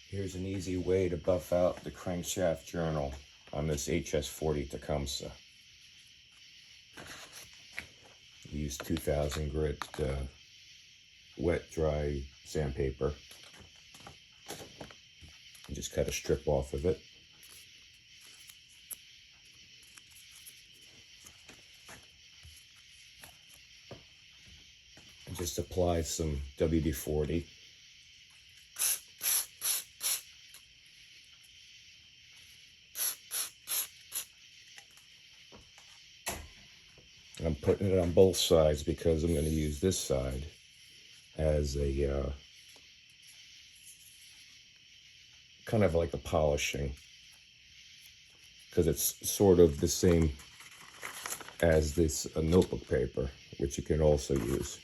Here's an easy way to buff out the crankshaft journal on this HS40 Tecumseh. Use 2000 grit wet dry sandpaper and just cut a strip off of it. And just apply some WD-40. I'm putting it on both sides because I'm going to use this side as a kind of like a polishing, because it's sort of the same as this notebook paper, which you can also use.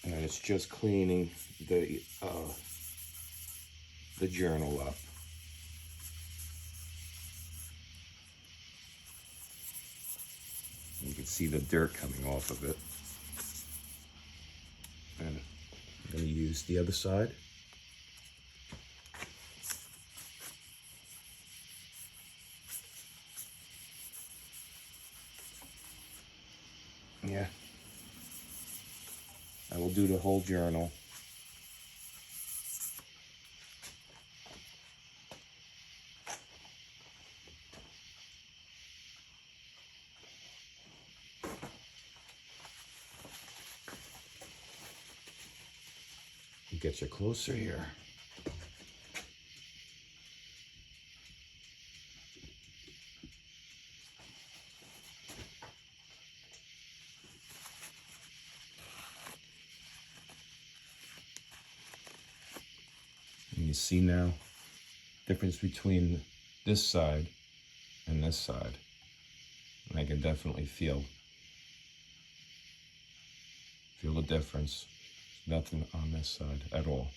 And it's just cleaning the journal up. You can see the dirt coming off of it. And I'm going to use the other side. Yeah. I will do the whole journal. Get you closer here. And you see now difference between this side and this side. And I can definitely feel the difference. Nothing on this side at all.